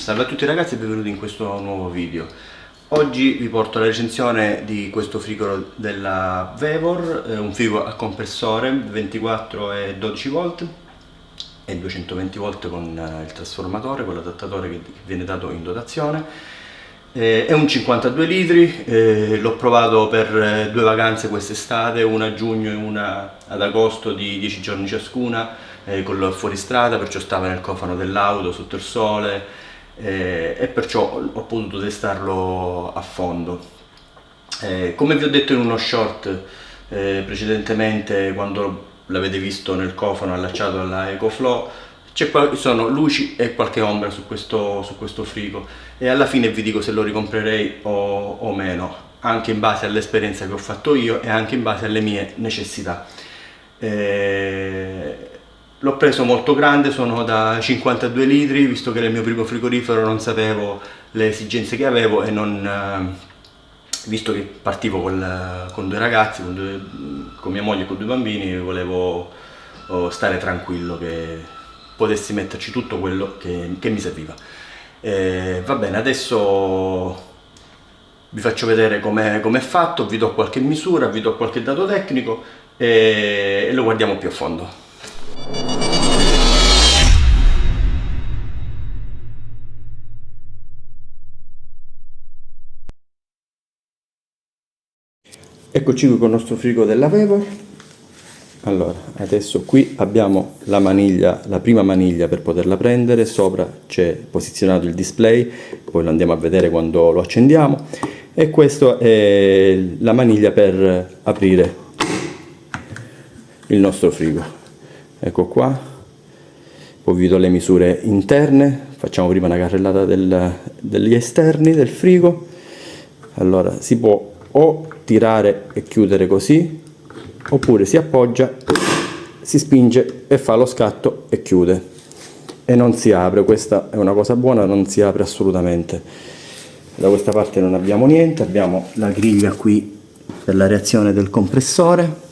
Salve a tutti ragazzi e benvenuti in questo nuovo video. Oggi vi porto la recensione di questo frigorifero della Vevor, un frigo a compressore 24 e 12 volt e 220 volt con il trasformatore, con l'adattatore che viene dato in dotazione. È un 52 litri, l'ho provato per due vacanze quest'estate, una a giugno e una ad agosto di 10 giorni ciascuna, con il fuoristrada, perciò stava nel cofano dell'auto sotto il sole. E perciò ho potuto testarlo a fondo. Come vi ho detto in uno short precedentemente, quando l'avete visto nel cofano allacciato alla EcoFlow, sono luci e qualche ombra su questo frigo, e alla fine vi dico se lo ricomprerei o meno, anche in base all'esperienza che ho fatto io e anche in base alle mie necessità. L'ho preso molto grande, sono da 52 litri, visto che era il mio primo frigorifero non sapevo le esigenze che avevo e visto che partivo con due ragazzi, con mia moglie e con due bambini, volevo stare tranquillo che potessi metterci tutto quello che mi serviva. Va bene, adesso vi faccio vedere com'è fatto, vi do qualche misura, vi do qualche dato tecnico e lo guardiamo più a fondo. Eccoci qui con il nostro frigo della Vevor. Allora, adesso qui abbiamo la maniglia, la prima maniglia per poterla prendere, sopra c'è posizionato il display, poi lo andiamo a vedere quando lo accendiamo, e questa è la maniglia per aprire il nostro frigo. Ecco qua, poi vi do le misure interne, facciamo prima una carrellata degli esterni del frigo. Allora, si può o tirare e chiudere così, oppure si appoggia, si spinge e fa lo scatto e chiude, e non si apre. Questa è una cosa buona, non si apre assolutamente. Da questa parte non abbiamo niente, abbiamo la griglia qui per la reazione del compressore,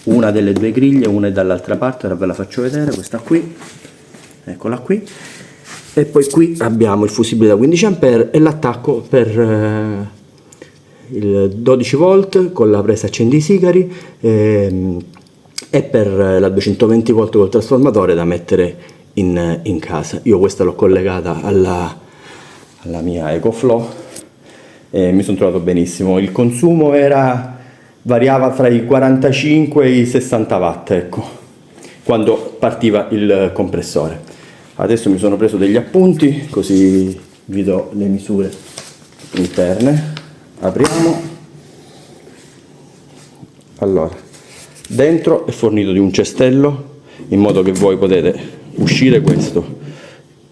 una delle due griglie, una è dall'altra parte, ora ve la faccio vedere, questa qui, eccola qui, e poi qui abbiamo il fusibile da 15 A e l'attacco per il 12 volt con la presa accendisigari e per la 220 volt col trasformatore da mettere in casa. Io questa l'ho collegata alla mia EcoFlow e mi sono trovato benissimo. Il consumo variava fra i 45 e i 60 watt, ecco, quando partiva il compressore. Adesso mi sono preso degli appunti, così vi do le misure interne. Apriamo. Allora, dentro è fornito di un cestello, in modo che voi potete uscire questo,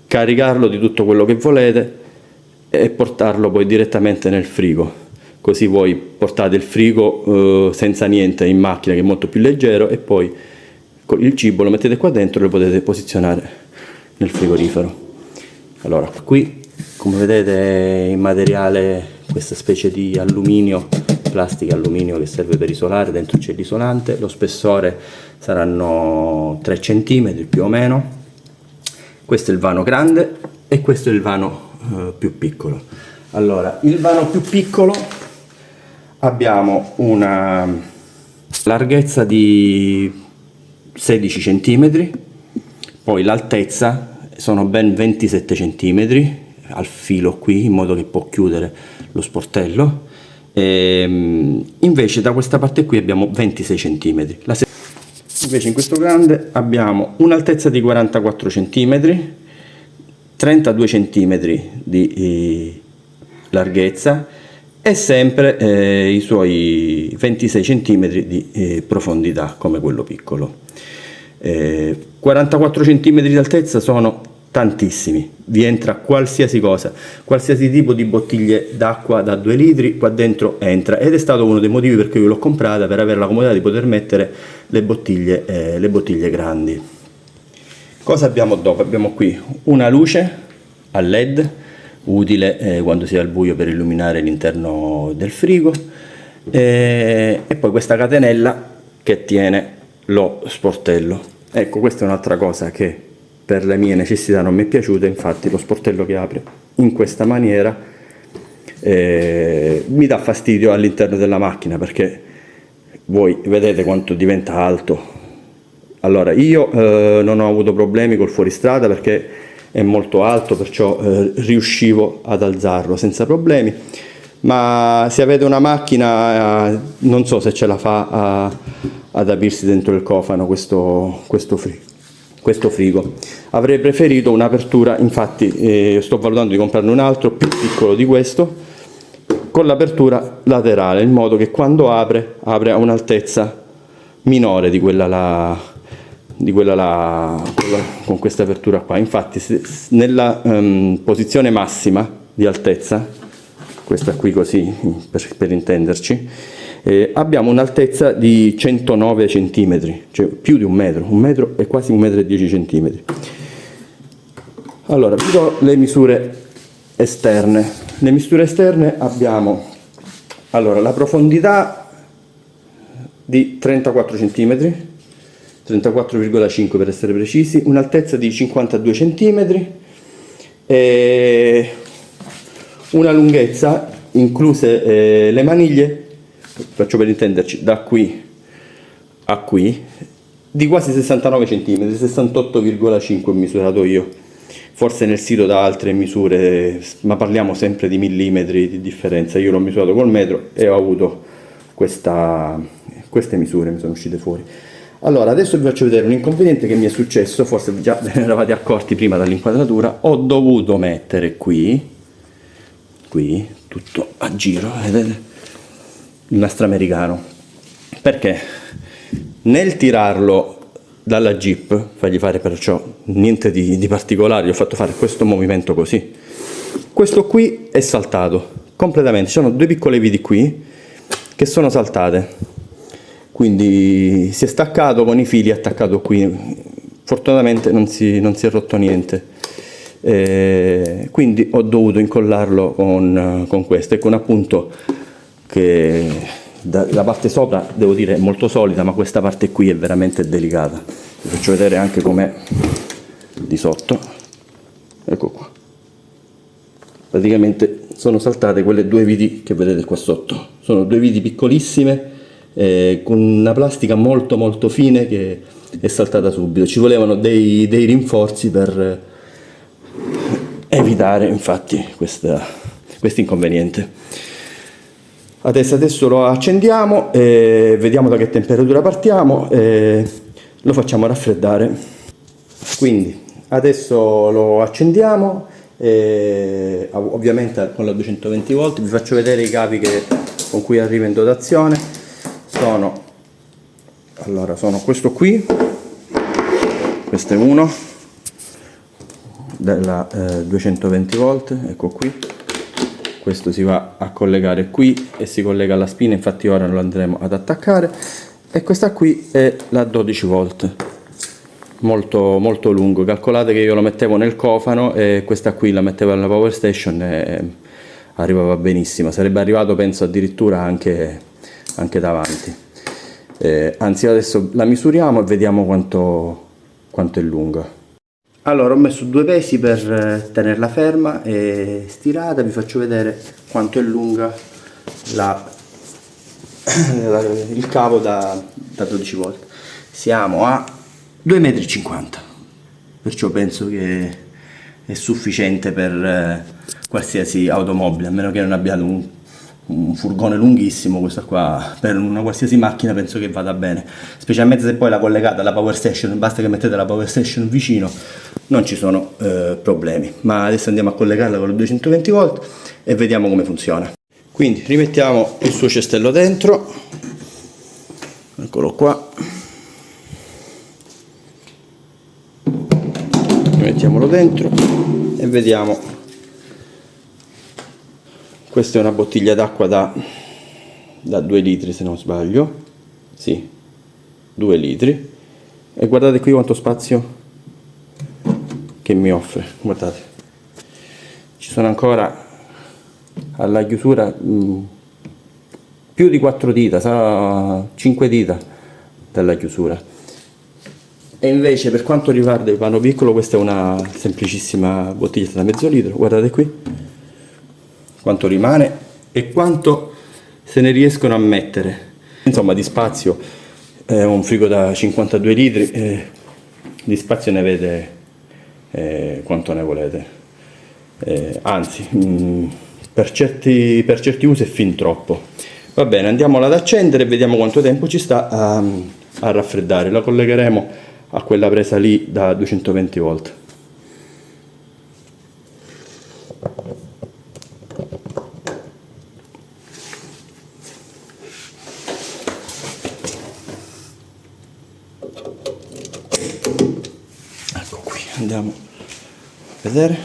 caricarlo di tutto quello che volete e portarlo poi direttamente nel frigo. Così voi portate il frigo senza niente in macchina, che è molto più leggero, e poi il cibo lo mettete qua dentro e lo potete posizionare nel frigorifero. Allora, qui come vedete è in materiale questa specie di alluminio, plastica alluminio, che serve per isolare. Dentro c'è l'isolante, lo spessore saranno 3 cm più o meno. Questo è il vano grande e questo è il vano più piccolo. Allora, il vano più piccolo abbiamo una larghezza di 16 cm, poi l'altezza sono ben 27 cm al filo qui, in modo che può chiudere lo sportello. Invece da questa parte qui abbiamo 26 cm. Invece in questo grande abbiamo un'altezza di 44 cm, 32 cm di larghezza e sempre i suoi 26 cm di profondità, come quello piccolo. 44 cm di altezza sono tantissimi, vi entra qualsiasi cosa, qualsiasi tipo di bottiglie d'acqua da 2 litri qua dentro entra, ed è stato uno dei motivi per cui io l'ho comprata, per avere la comodità di poter mettere le bottiglie grandi. Cosa abbiamo dopo? Abbiamo qui una luce a LED, utile quando si è al buio per illuminare l'interno del frigo, e poi questa catenella che tiene lo sportello. Ecco, questa è un'altra cosa che per le mie necessità non mi è piaciuta, infatti lo sportello che apre in questa maniera mi dà fastidio all'interno della macchina, perché voi vedete quanto diventa alto. Allora io non ho avuto problemi col fuoristrada perché è molto alto, perciò riuscivo ad alzarlo senza problemi, ma se avete una macchina non so se ce la fa ad aprirsi dentro il cofano questo frigo. Avrei preferito un'apertura, infatti sto valutando di comprarne un altro più piccolo di questo, con l'apertura laterale, in modo che quando apre a un'altezza minore di quella là, con questa apertura qua. Infatti nella posizione massima di altezza, questa qui così per intenderci, abbiamo un'altezza di 109 cm, cioè più di un metro e quasi 1,10 m. Allora vi do le misure esterne. Le misure esterne abbiamo, allora, la profondità di 34 cm, 34,5 per essere precisi, un'altezza di 52 cm e una lunghezza, incluse le maniglie, faccio per intenderci, da qui a qui, di quasi 69 cm, 68,5 ho misurato io. Forse nel sito da altre misure, ma parliamo sempre di millimetri di differenza. Io l'ho misurato col metro e ho avuto queste misure, mi sono uscite fuori. Allora, adesso vi faccio vedere un inconveniente che mi è successo, forse già ve ne eravate accorti prima dall'inquadratura. Ho dovuto mettere qui, tutto a giro, vedete? Il nastro americano. Perché nel tirarlo dalla Jeep, fargli fare perciò niente di particolare, gli ho fatto fare questo movimento così. Questo qui è saltato completamente, ci sono due piccole viti qui che sono saltate. Quindi si è staccato con i fili, attaccato qui, fortunatamente non si è rotto niente, quindi ho dovuto incollarlo con questo, e con appunto che la parte sopra devo dire è molto solida, ma questa parte qui è veramente delicata. Vi faccio vedere anche com'è di sotto, ecco qua, praticamente sono saltate quelle due viti che vedete qua sotto, sono due viti piccolissime, con una plastica molto fine che è saltata subito. Ci volevano dei rinforzi per evitare infatti questo inconveniente. Adesso lo accendiamo e vediamo da che temperatura partiamo e lo facciamo raffreddare. Quindi adesso lo accendiamo, ovviamente con la 220 volt. Vi faccio vedere i cavi con cui arriva in dotazione. Sono questo qui, questo è uno della 220 volt, ecco qui. Questo si va a collegare qui e si collega alla spina, infatti ora lo andremo ad attaccare. E questa qui è la 12 volt, molto lungo. Calcolate che io lo mettevo nel cofano e questa qui la mettevo nella power station e arrivava benissimo. Sarebbe arrivato penso addirittura anche davanti. Anzi, adesso la misuriamo e vediamo quanto è lunga. Allora, ho messo due pesi per tenerla ferma e stirata. Vi faccio vedere quanto è lunga il cavo da 12 volt. Siamo a 2,50 m, perciò penso che è sufficiente per qualsiasi automobile, a meno che non abbiate un furgone lunghissimo. Questa qua per una qualsiasi macchina penso che vada bene, specialmente se poi la collegate alla power station. Basta che mettete la power station vicino, non ci sono problemi. Ma adesso andiamo a collegarla con le 220 volt e vediamo come funziona. Quindi rimettiamo il suo cestello dentro, eccolo qua, rimettiamolo dentro e vediamo. Questa è una bottiglia d'acqua da 2 litri se non sbaglio, sì, 2 litri, e guardate qui quanto spazio che mi offre. Guardate, ci sono ancora alla chiusura più di 4 dita, sarà 5 dita dalla chiusura. E invece per quanto riguarda il vano piccolo, questa è una semplicissima bottiglietta da mezzo litro, guardate qui quanto rimane e quanto se ne riescono a mettere. Insomma, di spazio è un frigo da 52 litri, di spazio ne avete quanto ne volete, anzi per certi usi è fin troppo. Va bene, andiamola ad accendere e vediamo quanto tempo ci sta a raffreddare. La collegheremo a quella presa lì da 220 volt. Ecco qui, andiamo a vedere.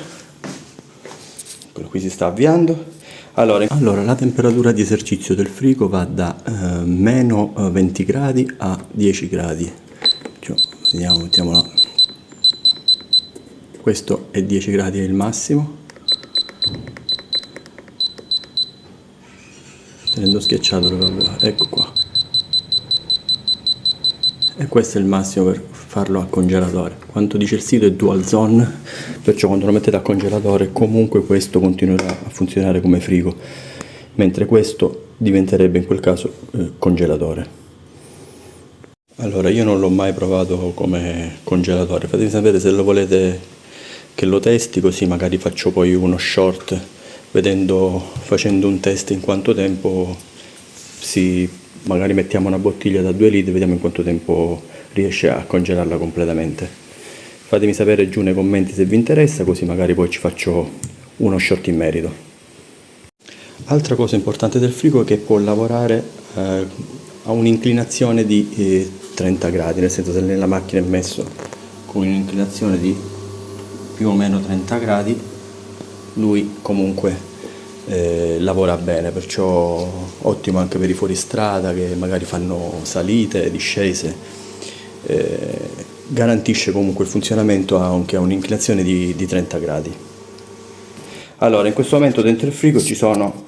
Eccolo qui, si sta avviando. Allora, la temperatura di esercizio del frigo va da meno 20 gradi a 10 gradi. Vediamo, mettiamola. Questo è 10 gradi, è il massimo. Tenendo schiacciato, ecco qua. E questo è il massimo per farlo a congelatore. Quanto dice il sito è dual zone, perciò quando lo mettete a congelatore comunque questo continuerà a funzionare come frigo, mentre questo diventerebbe in quel caso congelatore. Allora, io non l'ho mai provato come congelatore, fatemi sapere se lo volete che lo testi, così magari faccio poi uno short facendo un test in quanto tempo magari mettiamo una bottiglia da 2 litri, vediamo in quanto tempo riesce a congelarla completamente. Fatemi sapere giù nei commenti se vi interessa, così magari poi ci faccio uno short in merito. Altra cosa importante del frigo è che può lavorare a un'inclinazione di 30 gradi, nel senso se nella macchina è messo con un'inclinazione di più o meno 30 gradi, lui comunque lavora bene, perciò ottimo anche per i fuoristrada che magari fanno salite, discese, garantisce comunque il funzionamento anche a un'inclinazione di 30 gradi. Allora, in questo momento dentro il frigo ci sono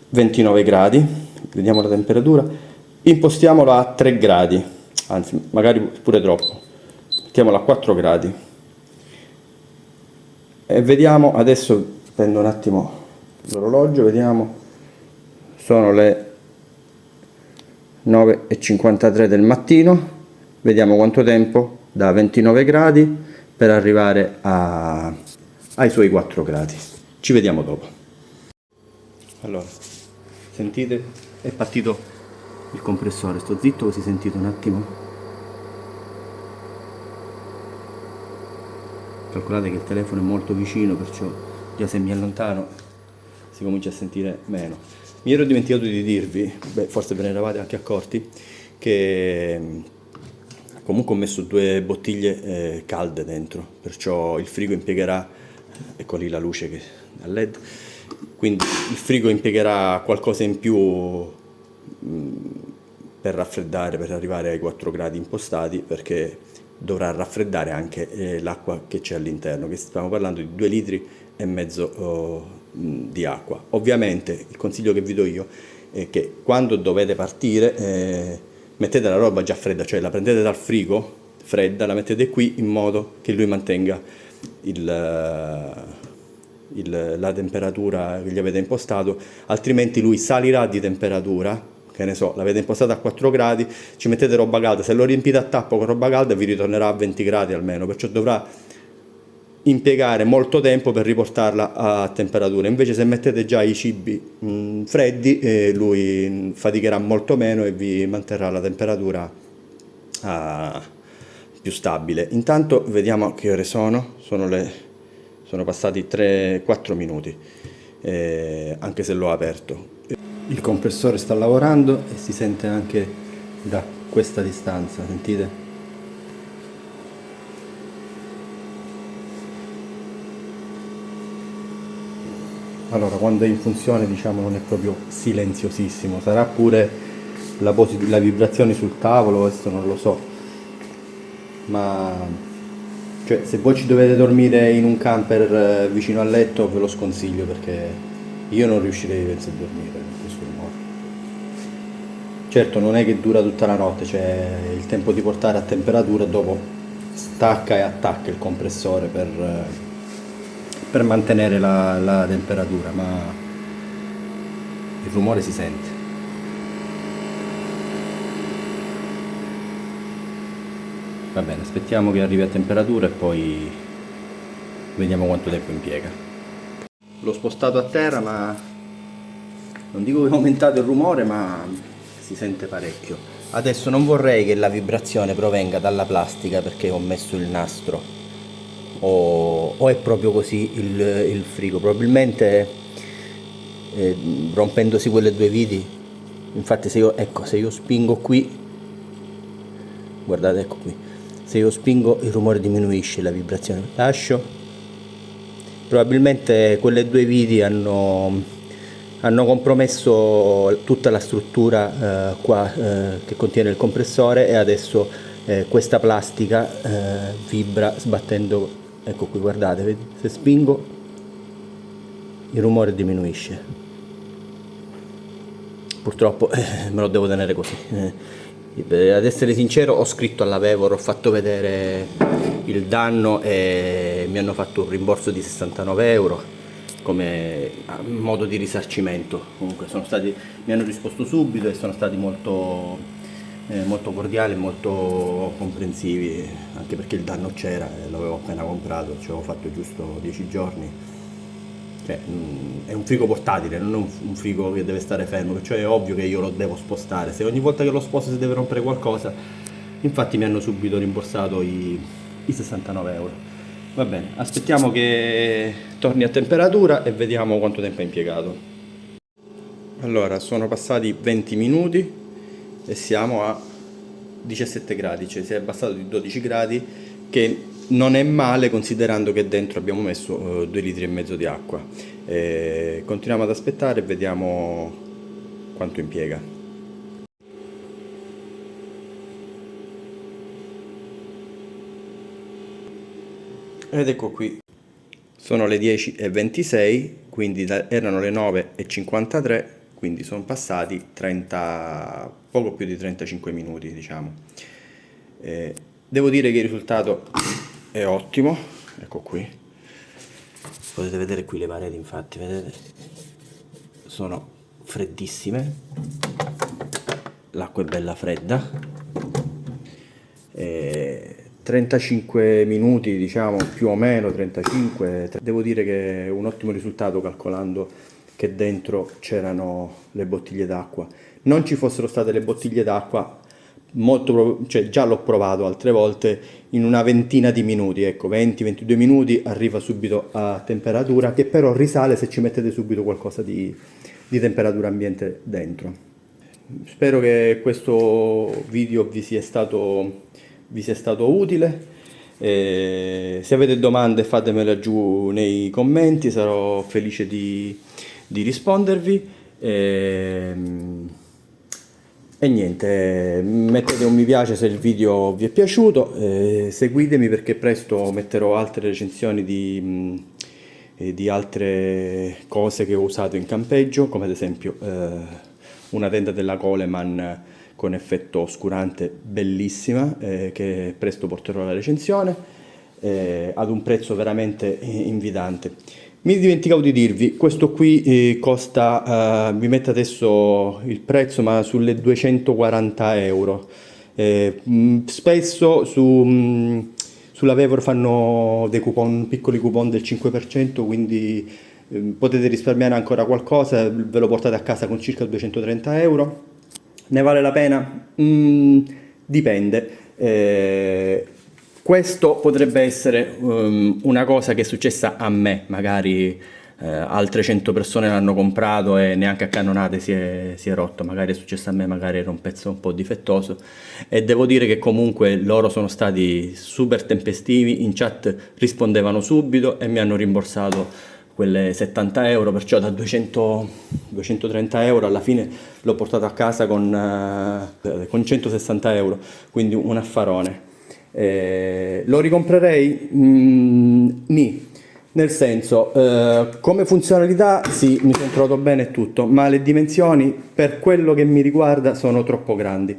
29 gradi, vediamo la temperatura, impostiamolo a 3 gradi, anzi magari pure troppo, mettiamolo a 4 gradi e vediamo. Adesso prendo un attimo l'orologio, vediamo, sono le 9:53 del mattino, vediamo quanto tempo da 29 gradi per arrivare ai suoi 4 gradi. Ci vediamo dopo. Allora, sentite, è partito il compressore, sto zitto così sentite un attimo. Calcolate che il telefono è molto vicino, perciò già se mi allontano si comincia a sentire meno. Mi ero dimenticato di dirvi, forse ve ne eravate anche accorti, che comunque ho messo 2 bottiglie calde dentro, perciò il frigo impiegherà, ecco lì la luce che a LED, quindi il frigo impiegherà qualcosa in più per raffreddare, per arrivare ai 4 gradi impostati, perché dovrà raffreddare anche l'acqua che c'è all'interno, che stiamo parlando di 2 litri e mezzo di acqua. Ovviamente il consiglio che vi do io è che quando dovete partire mettete la roba già fredda, cioè la prendete dal frigo fredda, la mettete qui in modo che lui mantenga la temperatura che gli avete impostato, altrimenti lui salirà di temperatura. Che ne so, l'avete impostata a 4 gradi, ci mettete roba calda, se lo riempite a tappo con roba calda vi ritornerà a 20 gradi almeno, perciò dovrà impiegare molto tempo per riportarla a temperatura. Invece se mettete già i cibi freddi, lui faticherà molto meno e vi manterrà la temperatura più stabile. Intanto vediamo che ore sono passati 3-4 minuti, anche se l'ho aperto. Il compressore sta lavorando e si sente anche da questa distanza, sentite? Allora, quando è in funzione, diciamo, non è proprio silenziosissimo, sarà pure la vibrazione sul tavolo, questo non lo so, ma cioè, se voi ci dovete dormire in un camper vicino al letto ve lo sconsiglio, perché io non riuscirei penso a dormire in questo modo. Certo non è che dura tutta la notte, c'è il tempo di portare a temperatura, dopo stacca e attacca il compressore per mantenere la temperatura, ma il rumore si sente. Va bene, aspettiamo che arrivi a temperatura e poi vediamo quanto tempo impiega. L'ho spostato a terra, ma non dico che è aumentato il rumore, ma si sente parecchio. Adesso non vorrei che la vibrazione provenga dalla plastica perché ho messo il nastro, o è proprio così il frigo. Probabilmente rompendosi quelle due viti, infatti se io spingo qui, guardate, ecco qui, se io spingo il rumore diminuisce, la vibrazione. Lascio, probabilmente quelle due viti hanno compromesso tutta la struttura qua che contiene il compressore, e adesso questa plastica vibra sbattendo. Ecco qui, guardate, se spingo il rumore diminuisce. Purtroppo me lo devo tenere così. Ad essere sincero, ho scritto alla Vevor, ho fatto vedere il danno e mi hanno fatto un rimborso di 69 euro come modo di risarcimento. Comunque mi hanno risposto subito e sono stati molto cordiali e molto comprensivi, anche perché il danno c'era, l'avevo appena comprato, ci avevo fatto giusto 10 giorni. Cioè, è un frigo portatile, non è un frigo che deve stare fermo, cioè è ovvio che io lo devo spostare. Se ogni volta che lo sposto si deve rompere qualcosa, infatti mi hanno subito rimborsato i 69 euro. Va bene, aspettiamo che torni a temperatura e vediamo quanto tempo ha impiegato. Allora, sono passati 20 minuti e siamo a 17 gradi, cioè si è abbassato di 12 gradi, che non è male considerando che dentro abbiamo messo 2 litri e mezzo di acqua. Continuiamo ad aspettare e vediamo quanto impiega. Ed ecco qui, sono le 10:26, quindi erano le 9:53, quindi sono passati poco più di 35 minuti, diciamo. Devo dire che il risultato è ottimo. Ecco qui, potete vedere qui le pareti, infatti vedete, sono freddissime, l'acqua è bella fredda. 35 minuti, diciamo, più o meno 35. Devo dire che è un ottimo risultato, calcolando che dentro c'erano le bottiglie d'acqua. Non ci fossero state le bottiglie d'acqua, cioè già l'ho provato altre volte, in una ventina di minuti, ecco, 20-22 minuti arriva subito a temperatura, che però risale se ci mettete subito qualcosa di temperatura ambiente dentro. Spero che questo video vi sia stato utile. Se avete domande fatemele giù nei commenti, sarò felice di rispondervi. E niente, mettete un mi piace se il video vi è piaciuto, seguitemi perché presto metterò altre recensioni di altre cose che ho usato in campeggio, come ad esempio una tenda della Coleman con effetto oscurante bellissima, che presto porterò alla recensione, ad un prezzo veramente invidante. Mi dimenticavo di dirvi, questo qui costa, vi metto adesso il prezzo, ma sulle 240 euro. Spesso sulla Vevor fanno dei piccoli coupon del 5%, quindi potete risparmiare ancora qualcosa, ve lo portate a casa con circa 230 euro. Ne vale la pena? Dipende. Questo potrebbe essere una cosa che è successa a me, magari altre 100 persone l'hanno comprato e neanche a cannonate si è rotto, magari è successo a me, magari era un pezzo un po' difettoso, e devo dire che comunque loro sono stati super tempestivi, in chat rispondevano subito e mi hanno rimborsato quelle 70 euro, perciò da 230 euro alla fine l'ho portato a casa con 160 euro, quindi un affarone. Lo ricomprerei? Nì, nel senso, come funzionalità sì, mi sono trovato bene e tutto, ma le dimensioni per quello che mi riguarda sono troppo grandi,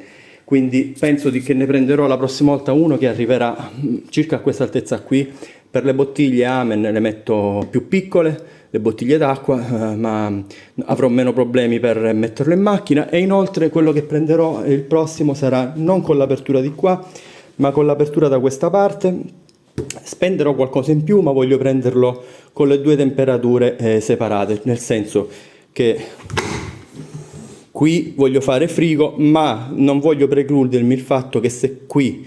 quindi penso che ne prenderò la prossima volta uno che arriverà circa a questa altezza qui. Per le bottiglie Amen le metto più piccole, le bottiglie d'acqua, ma avrò meno problemi per metterlo in macchina. E inoltre quello che prenderò il prossimo sarà non con l'apertura di qua, ma con l'apertura da questa parte. Spenderò qualcosa in più, ma voglio prenderlo con le due temperature separate, nel senso che qui voglio fare frigo, ma non voglio precludermi il fatto che se qui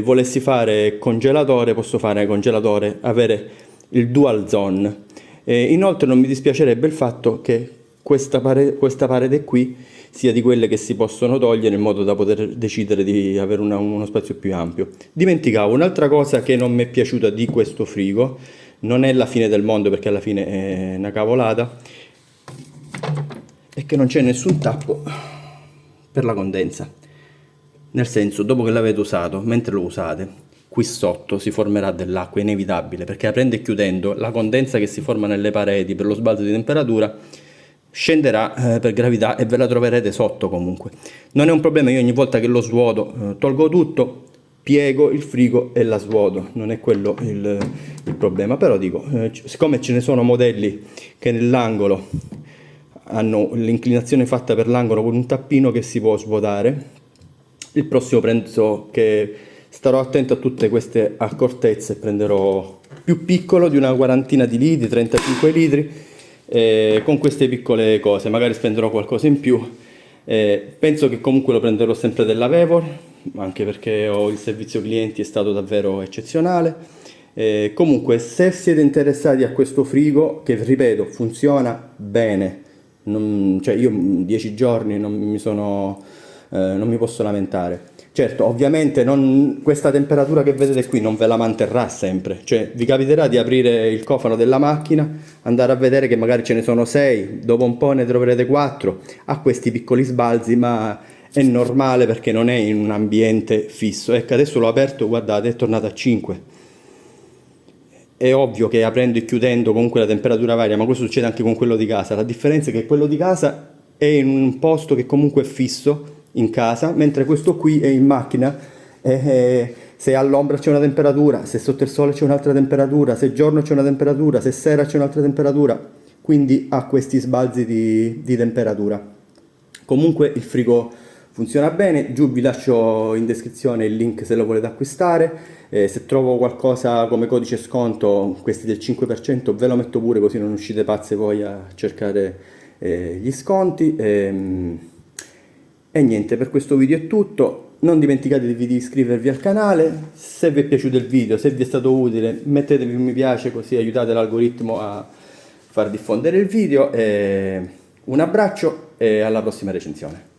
volessi fare congelatore, posso fare congelatore, avere il dual zone. Inoltre non mi dispiacerebbe il fatto che questa parete qui sia di quelle che si possono togliere in modo da poter decidere di avere uno spazio più ampio. Dimenticavo un'altra cosa che non mi è piaciuta di questo frigo, non è la fine del mondo perché alla fine è una cavolata, è che non c'è nessun tappo per la condensa. Nel senso, dopo che l'avete usato, mentre lo usate, qui sotto si formerà dell'acqua, è inevitabile, perché aprendo e chiudendo la condensa che si forma nelle pareti per lo sbalzo di temperatura scenderà per gravità e ve la troverete sotto comunque. Non è un problema, io ogni volta che lo svuoto tolgo tutto, piego il frigo e la svuoto, non è quello il problema. Però dico, siccome ce ne sono modelli che nell'angolo hanno l'inclinazione fatta per l'angolo con un tappino che si può svuotare, il prossimo penso che starò attento a tutte queste accortezze, prenderò più piccolo di una quarantina di litri, 35 litri, con queste piccole cose, magari spenderò qualcosa in più. Penso che comunque lo prenderò sempre della Vevor, anche perché il servizio clienti è stato davvero eccezionale. Comunque, se siete interessati a questo frigo, che ripeto funziona bene, cioè io 10 giorni non mi posso lamentare. Certo, ovviamente questa temperatura che vedete qui non ve la manterrà sempre, cioè vi capiterà di aprire il cofano della macchina, andare a vedere che magari ce ne sono 6, dopo un po' ne troverete 4, a questi piccoli sbalzi, ma è normale perché non è in un ambiente fisso. Ecco, adesso l'ho aperto, guardate, è tornato a 5. È ovvio che aprendo e chiudendo comunque la temperatura varia, ma questo succede anche con quello di casa. La differenza è che quello di casa è in un posto che comunque è fisso in casa, mentre questo qui è in macchina. Se all'ombra c'è una temperatura, se sotto il sole c'è un'altra temperatura, se giorno c'è una temperatura, se sera c'è un'altra temperatura, quindi ha questi sbalzi di temperatura. Comunque il frigo funziona bene. Giù vi lascio in descrizione il link se lo volete acquistare. Se trovo qualcosa come codice sconto, questi del 5%, ve lo metto pure, così non uscite pazze voi a cercare gli sconti. E niente, per questo video è tutto. Non dimenticatevi di iscrivervi al canale. Se vi è piaciuto il video, se vi è stato utile, mettetevi un mi piace, così aiutate l'algoritmo a far diffondere il video. Un abbraccio e alla prossima recensione.